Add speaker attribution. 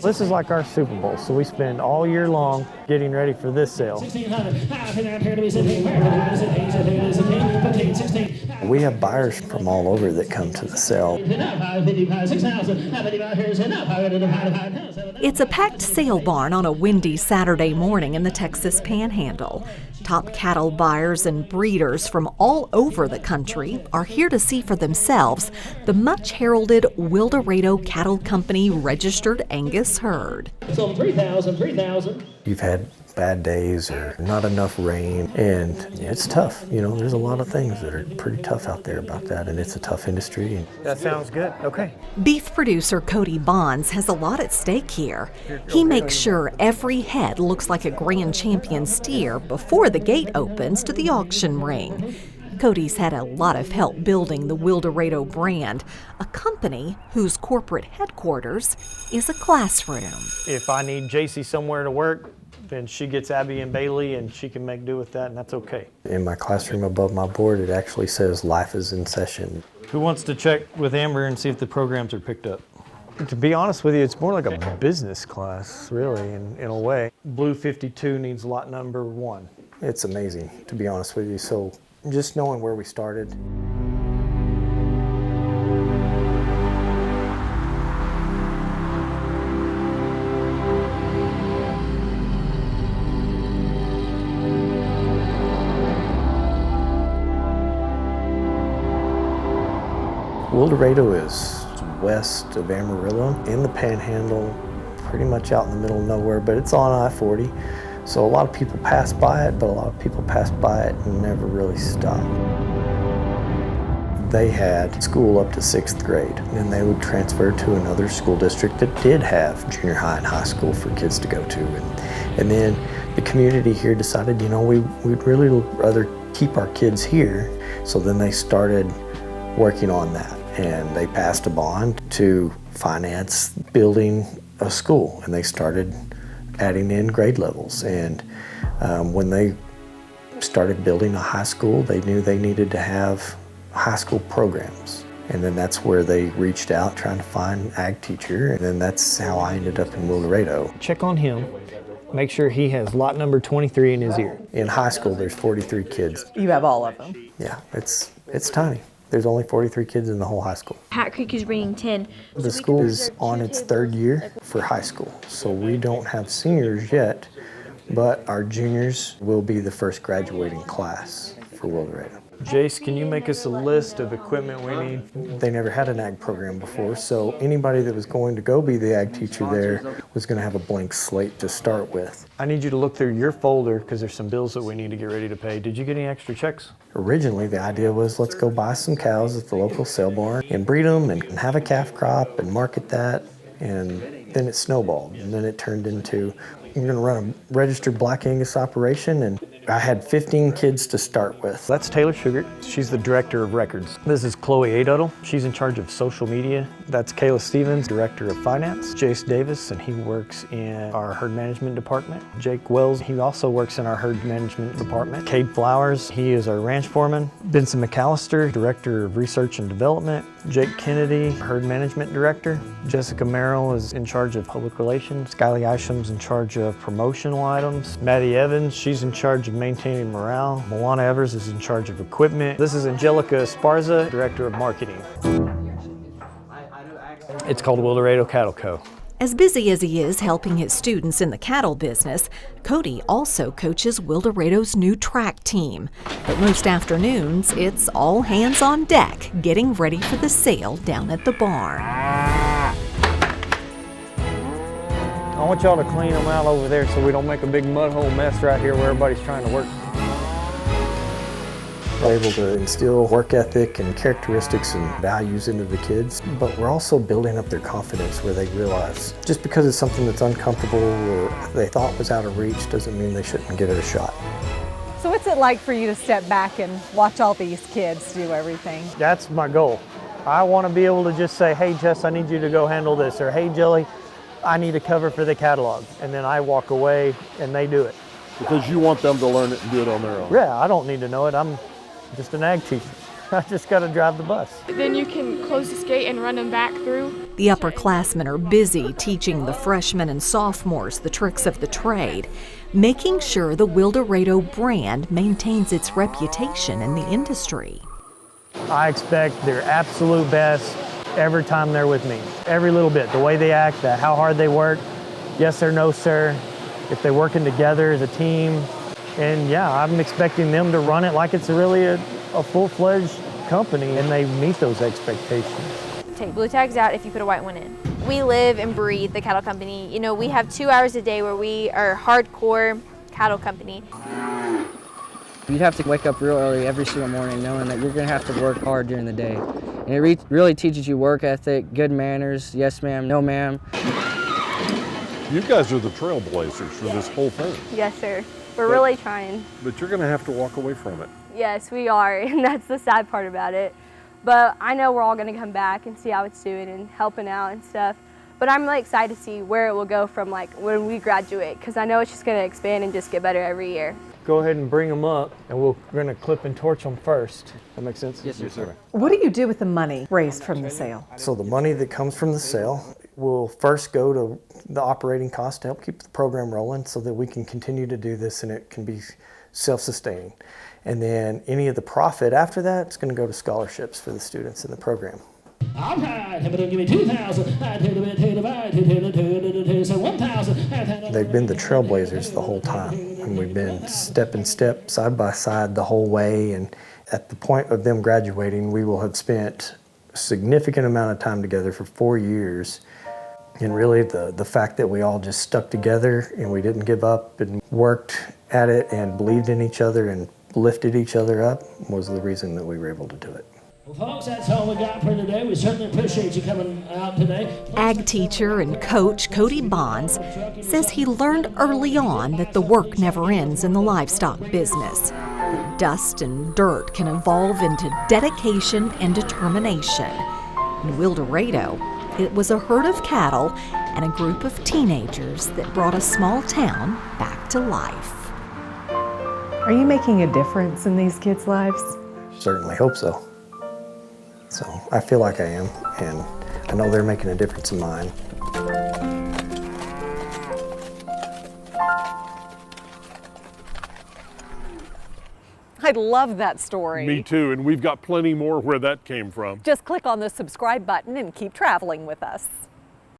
Speaker 1: This is like our Super Bowl, so we spend all year long getting ready for this sale.
Speaker 2: We have buyers from all over that come to the sale.
Speaker 3: It's a packed sale barn on a windy Saturday morning in the Texas Panhandle. Top cattle buyers and breeders from all over the country are here to see for themselves the much-heralded Wildorado Cattle Company registered Angus herd.
Speaker 4: So 3,000.
Speaker 2: You've had bad days or not enough rain, and it's tough. You know, there's a lot of things that are pretty tough out there about that, and it's a tough industry.
Speaker 1: That sounds good. Okay.
Speaker 3: Beef producer Cody Bonds has a lot at stake here. He makes sure every head looks like a grand champion steer before the gate opens to the auction ring. Cody's had a lot of help building the Wildorado brand, a company whose corporate headquarters is a classroom.
Speaker 1: If I need JC somewhere to work, then she gets Abby and Bailey, and she can make do with that, and that's okay.
Speaker 2: In my classroom above my board, it actually says life is in session.
Speaker 1: Who wants to check with Amber and see if the programs are picked up? To be honest with you, it's more like a business class, really, in a way. Blue 52 needs lot number 1.
Speaker 2: It's amazing, to be honest with you. So just knowing where we started. Wildorado is west of Amarillo, in the Panhandle, pretty much out in the middle of nowhere, but it's on I-40. So a lot of people pass by it, but a lot of people pass by it and never really stop. They had school up to 6th grade, and they would transfer to another school district that did have junior high and high school for kids to go to. And then the community here decided, you know, we'd really rather keep our kids here. So then they started working on that. And they passed a bond to finance building a school, and they started adding in grade levels. And when they started building a high school, they knew they needed to have high school programs. And then that's where they reached out trying to find an ag teacher, and then that's how I ended up in Wildorado.
Speaker 1: Check on him. Make sure he has lot number 23 in his ear.
Speaker 2: In high school, there's 43 kids.
Speaker 5: You have all of them?
Speaker 2: Yeah, it's tiny. There's only 43 kids in the whole high school.
Speaker 6: Hat Creek is bringing 10.
Speaker 2: The school is on its 3rd year for high school, so we don't have seniors yet, but our juniors will be the first graduating class for Wildorado.
Speaker 1: Jace, can you make us a list of equipment we need?
Speaker 2: They never had an ag program before, so anybody that was going to go be the ag teacher there was going to have a blank slate to start with.
Speaker 1: I need you to look through your folder because there's some bills that we need to get ready to pay. Did you get any extra checks?
Speaker 2: Originally, the idea was let's go buy some cows at the local sale barn and breed them and have a calf crop and market that, and then it snowballed, and then it turned into we're going to run a registered Black Angus operation, and I had 15 kids to start with.
Speaker 1: That's Taylor Sugar. She's the director of records. This is Chloe Aduddle. She's in charge of social media. That's Kayla Stevens, director of finance. Jace Davis, and he works in our herd management department. Jake Wells, he also works in our herd management department. Cade Flowers, he is our ranch foreman. Benson McAllister, director of research and development. Jake Kennedy, herd management director. Jessica Merrill is in charge of public relations. Skylie Isham's in charge of promotional items. Maddie Evans, she's in charge of maintaining morale. Milana Evers is in charge of equipment. This is Angelica Esparza, director of marketing. It's called Wildorado Cattle Co.
Speaker 3: As busy as he is helping his students in the cattle business, Cody also coaches Wildorado's new track team. But most afternoons, it's all hands on deck, getting ready for the sale down at the barn.
Speaker 1: I want y'all to clean them out over there so we don't make a big mud hole mess right here where everybody's trying to work.
Speaker 2: We're able to instill work ethic and characteristics and values into the kids, but we're also building up their confidence where they realize just because it's something that's uncomfortable or they thought was out of reach doesn't mean they shouldn't give it a shot.
Speaker 5: So what's it like for you to step back and watch all these kids do everything?
Speaker 1: That's my goal. I want to be able to just say, hey Jess, I need you to go handle this, or hey Jelly, I need a cover for the catalog, and then I walk away and they do it.
Speaker 7: Because you want them to learn it and do it on their own.
Speaker 1: Yeah, I don't need to know it. I'm just an ag teacher. I just got to drive the bus.
Speaker 6: Then you can close this gate and run them back through.
Speaker 3: The upperclassmen are busy teaching the freshmen and sophomores the tricks of the trade, making sure the Wildorado brand maintains its reputation in the industry.
Speaker 1: I expect their absolute best every time they're with me. Every little bit, the way they act, how hard they work, yes or no sir, if they're working together as a team. And yeah, I'm expecting them to run it like it's really a full-fledged company, and they meet those expectations.
Speaker 7: Take blue tags out if you put a white one in. We live and breathe the cattle company. You know, we have 2 hours a day where we are hardcore cattle company.
Speaker 8: You'd have to wake up real early every single morning knowing that you're going to have to work hard during the day. And it really teaches you work ethic, good manners, yes ma'am, no ma'am.
Speaker 9: You guys are the trailblazers for this whole thing.
Speaker 7: Yes, sir. We're really trying.
Speaker 9: But you're going to have to walk away from it.
Speaker 7: Yes, we are, and that's the sad part about it. But I know we're all going to come back and see how it's doing and helping out and stuff. But I'm really excited to see where it will go from like when we graduate, because I know it's just going to expand and just get better every year.
Speaker 1: Go ahead and bring them up, and we're going to clip and torch them first. That makes sense?
Speaker 8: Yes, sir.
Speaker 5: What do you do with the money raised from the sale?
Speaker 2: So the money that comes from the sale will first go to the operating cost to help keep the program rolling so that we can continue to do this and it can be self-sustaining. And then any of the profit after that is going to go to scholarships for the students in the program.
Speaker 4: All right, give me 2,000. So 1,000.
Speaker 2: They've been the trailblazers the whole time, and we've been step in step, side by side the whole way. And at the point of them graduating, we will have spent a significant amount of time together for 4 years. And really the fact that we all just stuck together and we didn't give up and worked at it and believed in each other and lifted each other up was the reason that we were able to do it.
Speaker 4: Well, folks, that's all we got for today. We certainly appreciate you coming out today.
Speaker 3: Ag teacher and coach Cody Bonds says he learned early on that the work never ends in the livestock business. That dust and dirt can evolve into dedication and determination. In Wildorado, it was a herd of cattle and a group of teenagers that brought a small town back to life.
Speaker 5: Are you making a difference in these kids' lives?
Speaker 2: Certainly hope so. So I feel like I am, and I know they're making a difference in mine.
Speaker 5: I love that story.
Speaker 9: Me too, and we've got plenty more where that came from.
Speaker 5: Just click on the subscribe button and keep traveling with us.